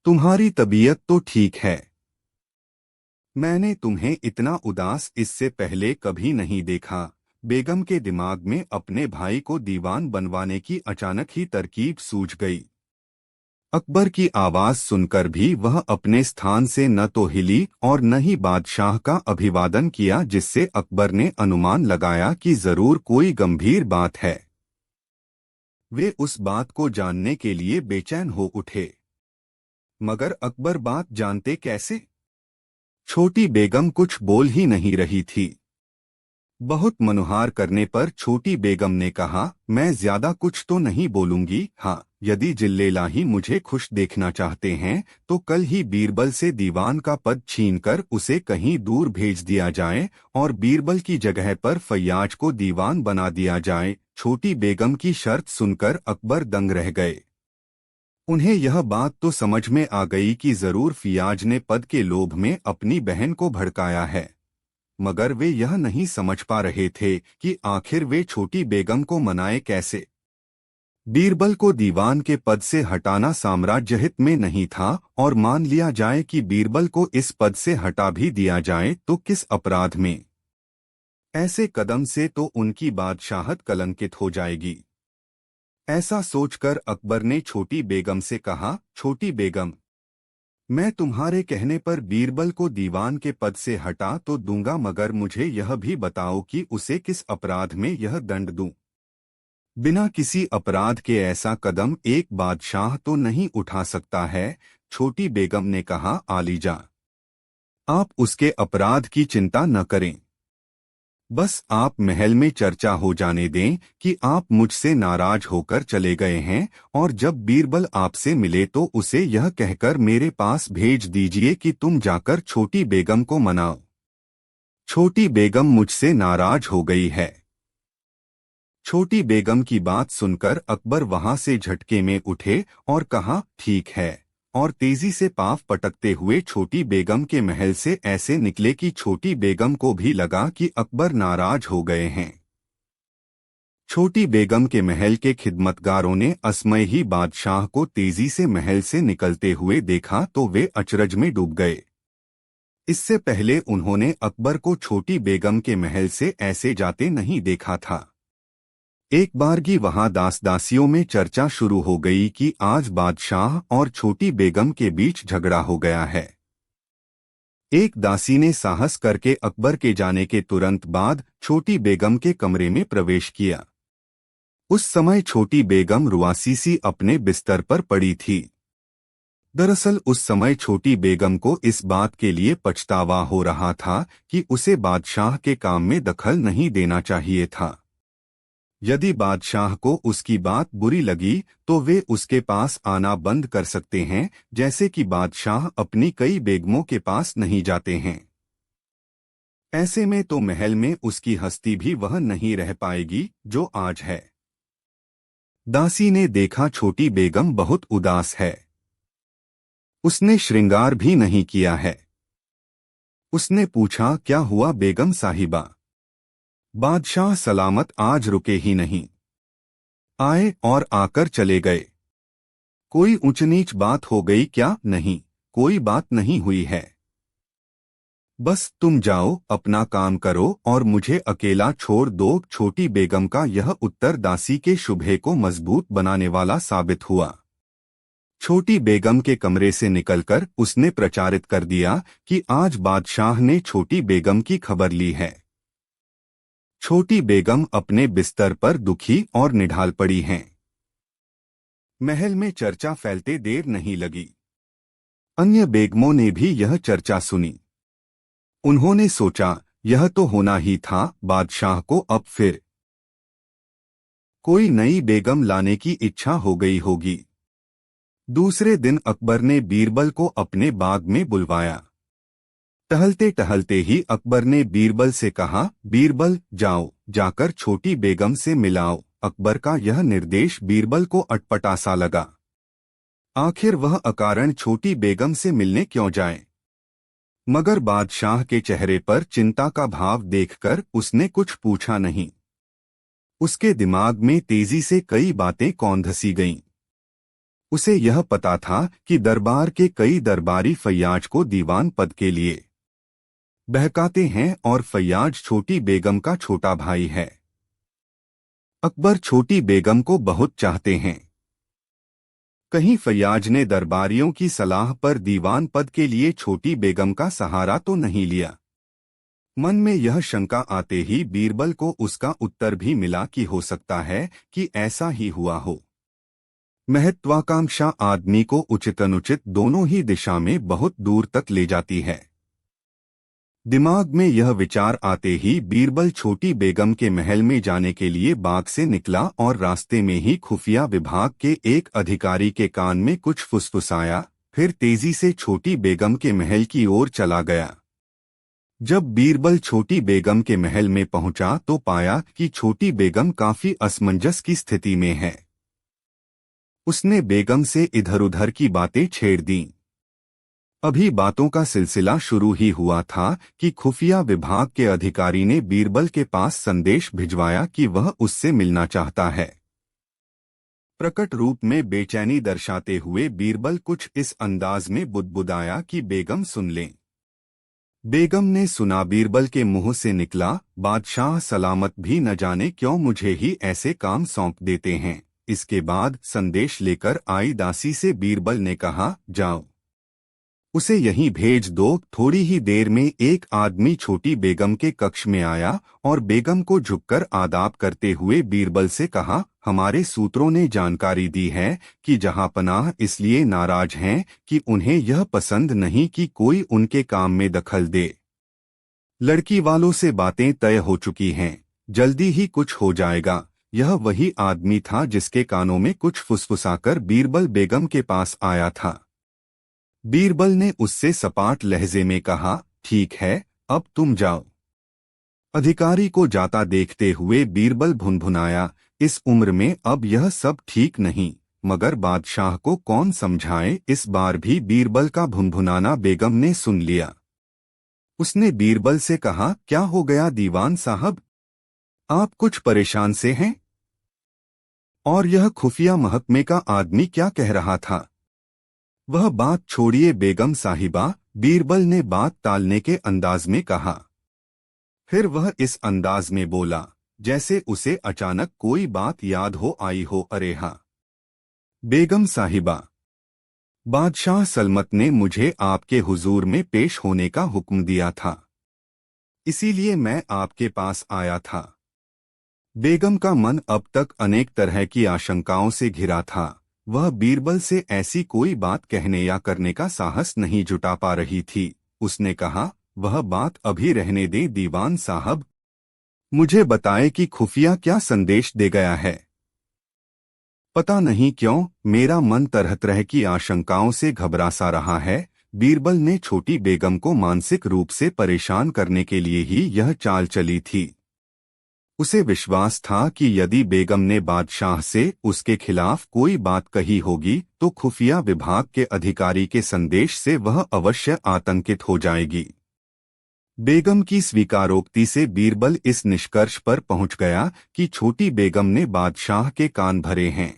तुम्हारी तबीयत तो ठीक है? मैंने तुम्हें इतना उदास इससे पहले कभी नहीं देखा। बेगम के दिमाग में अपने भाई को दीवान बनवाने की अचानक ही तरकीब सूझ गई। अकबर की आवाज सुनकर भी वह अपने स्थान से न तो हिली और न ही बादशाह का अभिवादन किया, जिससे अकबर ने अनुमान लगाया कि जरूर कोई गंभीर बात है। वे उस बात को जानने के लिए बेचैन हो उठे, मगर अकबर बात जानते कैसे? छोटी बेगम कुछ बोल ही नहीं रही थी। बहुत मनुहार करने पर छोटी बेगम ने कहा, मैं ज्यादा कुछ तो नहीं बोलूंगी। हाँ, यदि जिल्लेलाही मुझे खुश देखना चाहते हैं तो कल ही बीरबल से दीवान का पद छीनकर उसे कहीं दूर भेज दिया जाए और बीरबल की जगह पर फैयाज को दीवान बना दिया जाए। छोटी बेगम की शर्त सुनकर अकबर दंग रह गए। उन्हें यह बात तो समझ में आ गई कि जरूर फैयाज ने पद के लोभ में अपनी बहन को भड़काया है, मगर वे यह नहीं समझ पा रहे थे कि आखिर वे छोटी बेगम को मनाए कैसे। बीरबल को दीवान के पद से हटाना साम्राज्य हित में नहीं था, और मान लिया जाए कि बीरबल को इस पद से हटा भी दिया जाए तो किस अपराध में? ऐसे कदम से तो उनकी बादशाहत कलंकित हो जाएगी। ऐसा सोचकर अकबर ने छोटी बेगम से कहा, छोटी बेगम, मैं तुम्हारे कहने पर बीरबल को दीवान के पद से हटा तो दूंगा, मगर मुझे यह भी बताओ कि उसे किस अपराध में यह दंड दूं? बिना किसी अपराध के ऐसा कदम एक बादशाह तो नहीं उठा सकता है। छोटी बेगम ने कहा, आलीजा, आप उसके अपराध की चिंता न करें, बस आप महल में चर्चा हो जाने दें कि आप मुझसे नाराज होकर चले गए हैं, और जब बीरबल आपसे मिले तो उसे यह कहकर मेरे पास भेज दीजिए कि तुम जाकर छोटी बेगम को मनाओ। छोटी बेगम मुझसे नाराज हो गई है। छोटी बेगम की बात सुनकर अकबर वहां से झटके में उठे और कहा, ठीक है, और तेजी से पांव पटकते हुए छोटी बेगम के महल से ऐसे निकले कि छोटी बेगम को भी लगा कि अकबर नाराज हो गए हैं। छोटी बेगम के महल के खिदमतगारों ने असमय ही बादशाह को तेजी से महल से निकलते हुए देखा तो वे अचरज में डूब गए। इससे पहले उन्होंने अकबर को छोटी बेगम के महल से ऐसे जाते नहीं देखा था। एक बारगी वहां दास दासियों में चर्चा शुरू हो गई कि आज बादशाह और छोटी बेगम के बीच झगड़ा हो गया है। एक दासी ने साहस करके अकबर के जाने के तुरंत बाद छोटी बेगम के कमरे में प्रवेश किया। उस समय छोटी बेगम रुआसी सी अपने बिस्तर पर पड़ी थी। दरअसल उस समय छोटी बेगम को इस बात के लिए पछतावा हो रहा था कि उसे बादशाह के काम में दखल नहीं देना चाहिए था। यदि बादशाह को उसकी बात बुरी लगी तो वे उसके पास आना बंद कर सकते हैं, जैसे कि बादशाह अपनी कई बेगमों के पास नहीं जाते हैं। ऐसे में तो महल में उसकी हस्ती भी वह नहीं रह पाएगी जो आज है। दासी ने देखा छोटी बेगम बहुत उदास है। उसने श्रृंगार भी नहीं किया है। उसने पूछा, क्या हुआ बेगम साहिबा? बादशाह सलामत आज रुके ही नहीं, आए और आकर चले गए। कोई ऊंच नीच बात हो गई क्या? नहीं, कोई बात नहीं हुई है। बस तुम जाओ, अपना काम करो और मुझे अकेला छोड़ दो। छोटी बेगम का यह उत्तर दासी के शुभे को मजबूत बनाने वाला साबित हुआ। छोटी बेगम के कमरे से निकलकर उसने प्रचारित कर दिया कि आज बादशाह ने छोटी बेगम की खबर ली है। छोटी बेगम अपने बिस्तर पर दुखी और निढाल पड़ी हैं। महल में चर्चा फैलते देर नहीं लगी। अन्य बेगमों ने भी यह चर्चा सुनी। उन्होंने सोचा, यह तो होना ही था, बादशाह को अब फिर कोई नई बेगम लाने की इच्छा हो गई होगी। दूसरे दिन अकबर ने बीरबल को अपने बाग में बुलवाया। टहलते टहलते ही अकबर ने बीरबल से कहा, बीरबल जाओ, जाकर छोटी बेगम से मिलाओ। अकबर का यह निर्देश बीरबल को अटपटा सा लगा। आखिर वह अकारण छोटी बेगम से मिलने क्यों जाए? मगर बादशाह के चेहरे पर चिंता का भाव देखकर उसने कुछ पूछा नहीं। उसके दिमाग में तेजी से कई बातें कौंधसी गईं। उसे यह पता था कि दरबार के कई दरबारी फैयाज को दीवान पद के लिए बहकाते हैं और फैयाज छोटी बेगम का छोटा भाई है। अकबर छोटी बेगम को बहुत चाहते हैं। कहीं फैयाज ने दरबारियों की सलाह पर दीवान पद के लिए छोटी बेगम का सहारा तो नहीं लिया। मन में यह शंका आते ही बीरबल को उसका उत्तर भी मिला कि हो सकता है कि ऐसा ही हुआ हो। महत्वाकांक्षा आदमी को उचित अनुचित दोनों ही दिशा में बहुत दूर तक ले जाती है। दिमाग में यह विचार आते ही बीरबल छोटी बेगम के महल में जाने के लिए बाग से निकला और रास्ते में ही खुफिया विभाग के एक अधिकारी के कान में कुछ फुसफुसाया, फिर तेजी से छोटी बेगम के महल की ओर चला गया। जब बीरबल छोटी बेगम के महल में पहुंचा तो पाया कि छोटी बेगम काफी असमंजस की स्थिति में है। उसने बेगम से इधर उधर की बातें छेड़ दीं। अभी बातों का सिलसिला शुरू ही हुआ था कि खुफिया विभाग के अधिकारी ने बीरबल के पास संदेश भिजवाया कि वह उससे मिलना चाहता है। प्रकट रूप में बेचैनी दर्शाते हुए बीरबल कुछ इस अंदाज में बुदबुदाया कि बेगम सुन लें। बेगम ने सुना। बीरबल के मुंह से निकला, बादशाह सलामत भी न जाने क्यों मुझे ही ऐसे काम सौंप देते हैं। इसके बाद संदेश लेकर आई दासी से बीरबल ने कहा, जाओ, उसे यहीं भेज दो। थोड़ी ही देर में एक आदमी छोटी बेगम के कक्ष में आया और बेगम को झुककर आदाब करते हुए बीरबल से कहा, हमारे सूत्रों ने जानकारी दी है कि जहांपनाह इसलिए नाराज हैं कि उन्हें यह पसंद नहीं कि कोई उनके काम में दखल दे। लड़की वालों से बातें तय हो चुकी हैं, जल्दी ही कुछ हो जाएगा। यह वही आदमी था जिसके कानों में कुछ फुसफुसाकर बीरबल बेगम के पास आया था। बीरबल ने उससे सपाट लहजे में कहा, ठीक है, अब तुम जाओ। अधिकारी को जाता देखते हुए बीरबल भुनभुनाया, इस उम्र में अब यह सब ठीक नहीं, मगर बादशाह को कौन समझाए। इस बार भी बीरबल का भुनभुनाना बेगम ने सुन लिया। उसने बीरबल से कहा, क्या हो गया दीवान साहब, आप कुछ परेशान से हैं? और यह खुफिया महकमे का आदमी क्या कह रहा था? वह बात छोड़िए बेगम साहिबा, बीरबल ने बात टालने के अंदाज में कहा। फिर वह इस अंदाज में बोला जैसे उसे अचानक कोई बात याद हो आई हो, अरे हाँ बेगम साहिबा, बादशाह सलमत ने मुझे आपके हुजूर में पेश होने का हुक्म दिया था, इसीलिए मैं आपके पास आया था। बेगम का मन अब तक अनेक तरह की आशंकाओं से घिरा था। वह बीरबल से ऐसी कोई बात कहने या करने का साहस नहीं जुटा पा रही थी। उसने कहा, वह बात अभी रहने दे दीवान साहब। मुझे बताए कि खुफिया क्या संदेश दे गया है। पता नहीं क्यों मेरा मन तरह तरह की आशंकाओं से घबरा सा रहा है। बीरबल ने छोटी बेगम को मानसिक रूप से परेशान करने के लिए ही यह चाल चली थी। उसे विश्वास था कि यदि बेगम ने बादशाह से उसके खिलाफ कोई बात कही होगी तो खुफिया विभाग के अधिकारी के संदेश से वह अवश्य आतंकित हो जाएगी। बेगम की स्वीकारोक्ति से बीरबल इस निष्कर्ष पर पहुंच गया कि छोटी बेगम ने बादशाह के कान भरे हैं।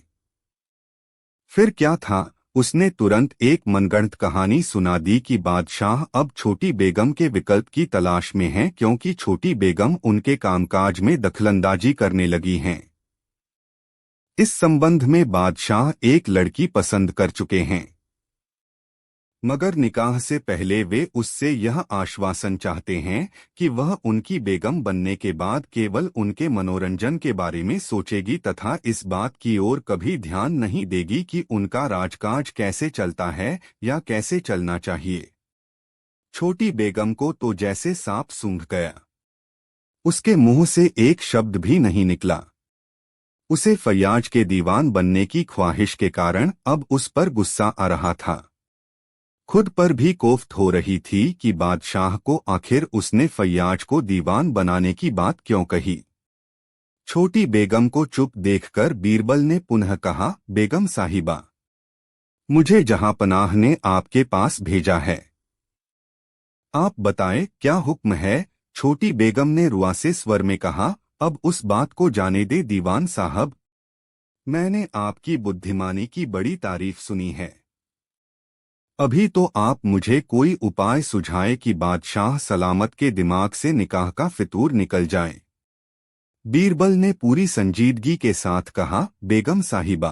फिर क्या था, उसने तुरंत एक मनगढ़ंत कहानी सुना दी कि बादशाह अब छोटी बेगम के विकल्प की तलाश में हैं क्योंकि छोटी बेगम उनके कामकाज में दखलंदाजी करने लगी हैं। इस संबंध में बादशाह एक लड़की पसंद कर चुके हैं, मगर निकाह से पहले वे उससे यह आश्वासन चाहते हैं कि वह उनकी बेगम बनने के बाद केवल उनके मनोरंजन के बारे में सोचेगी तथा इस बात की ओर कभी ध्यान नहीं देगी कि उनका राजकाज कैसे चलता है या कैसे चलना चाहिए। छोटी बेगम को तो जैसे सांप सूंघ गया। उसके मुंह से एक शब्द भी नहीं निकला। उसे फैयाज के दीवान बनने की ख्वाहिश के कारण अब उस पर गुस्सा आ रहा था। खुद पर भी कोफ्त हो रही थी कि बादशाह को आखिर उसने फैयाज को दीवान बनाने की बात क्यों कही। छोटी बेगम को चुप देखकर बीरबल ने पुनः कहा, बेगम साहिबा, मुझे जहांपनाह ने आपके पास भेजा है। आप बताएं क्या हुक्म है। छोटी बेगम ने रुआसे स्वर में कहा, अब उस बात को जाने दे दीवान साहब। मैंने आपकी बुद्धिमानी की बड़ी तारीफ सुनी है। अभी तो आप मुझे कोई उपाय सुझाए कि बादशाह सलामत के दिमाग से निकाह का फितूर निकल जाए। बीरबल ने पूरी संजीदगी के साथ कहा, बेगम साहिबा,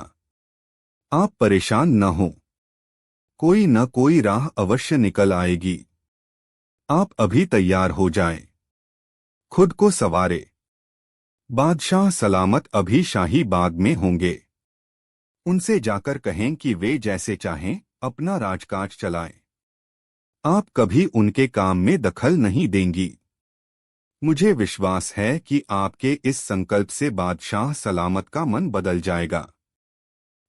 आप परेशान न हो, कोई न कोई राह अवश्य निकल आएगी। आप अभी तैयार हो जाएं, खुद को संवारे। बादशाह सलामत अभी शाही बाग में होंगे। उनसे जाकर कहें कि वे जैसे चाहें अपना राजकाज चलाएं। आप कभी उनके काम में दखल नहीं देंगी। मुझे विश्वास है कि आपके इस संकल्प से बादशाह सलामत का मन बदल जाएगा।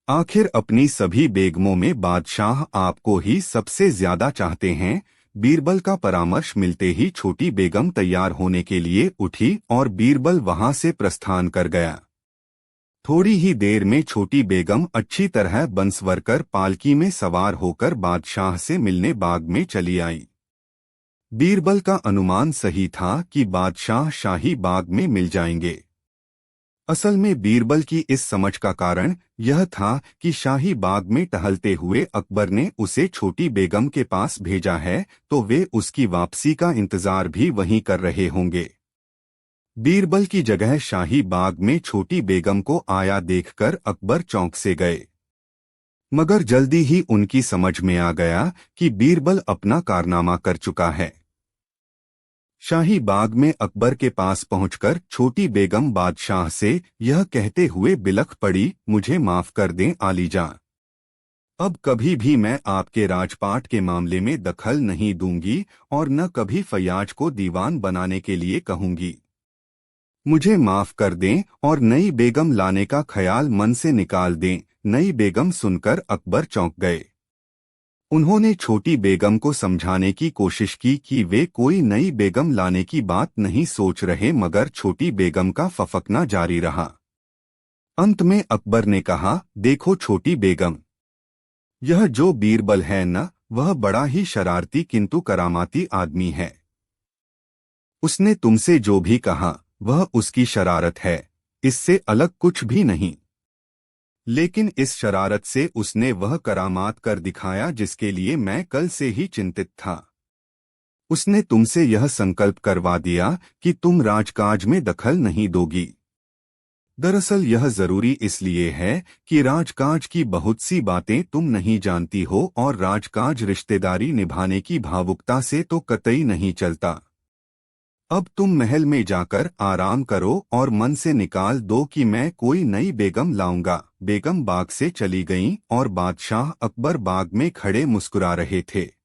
आखिर अपनी सभी बेगमों में बादशाह आपको ही सबसे ज्यादा चाहते हैं। बीरबल का परामर्श मिलते ही छोटी बेगम तैयार होने के लिए उठी और बीरबल वहां से प्रस्थान कर गया। थोड़ी ही देर में छोटी बेगम अच्छी तरह बंसवर कर पालकी में सवार होकर बादशाह से मिलने बाग में चली आई। बीरबल का अनुमान सही था कि बादशाह शाही बाग में मिल जाएंगे। असल में बीरबल की इस समझ का कारण यह था कि शाही बाग में टहलते हुए अकबर ने उसे छोटी बेगम के पास भेजा है तो वे उसकी वापसी का इंतजार भी वहीं कर रहे होंगे। बीरबल की जगह शाही बाग में छोटी बेगम को आया देखकर अकबर चौंक से गए, मगर जल्दी ही उनकी समझ में आ गया कि बीरबल अपना कारनामा कर चुका है। शाही बाग में अकबर के पास पहुंचकर छोटी बेगम बादशाह से यह कहते हुए बिलख पड़ी, मुझे माफ कर दें आलीजा, अब कभी भी मैं आपके राजपाट के मामले में दखल नहीं दूंगी और न कभी फैयाज को दीवान बनाने के लिए कहूंगी। मुझे माफ कर दें और नई बेगम लाने का ख्याल मन से निकाल दें। नई बेगम सुनकर अकबर चौंक गए। उन्होंने छोटी बेगम को समझाने की कोशिश की कि वे कोई नई बेगम लाने की बात नहीं सोच रहे, मगर छोटी बेगम का फफकना जारी रहा। अंत में अकबर ने कहा, देखो छोटी बेगम, यह जो बीरबल है न, वह बड़ा ही शरारती किंतु करामाती आदमी है। उसने तुमसे जो भी कहा वह उसकी शरारत है, इससे अलग कुछ भी नहीं। लेकिन इस शरारत से उसने वह करामात कर दिखाया जिसके लिए मैं कल से ही चिंतित था। उसने तुमसे यह संकल्प करवा दिया कि तुम राजकाज में दखल नहीं दोगी। दरअसल यह जरूरी इसलिए है कि राजकाज की बहुत सी बातें तुम नहीं जानती हो और राजकाज रिश्तेदारी निभाने की भावुकता से तो कतई नहीं चलता। अब तुम महल में जाकर आराम करो और मन से निकाल दो कि मैं कोई नई बेगम लाऊंगा। बेगम बाग से चली गईं और बादशाह अकबर बाग में खड़े मुस्कुरा रहे थे।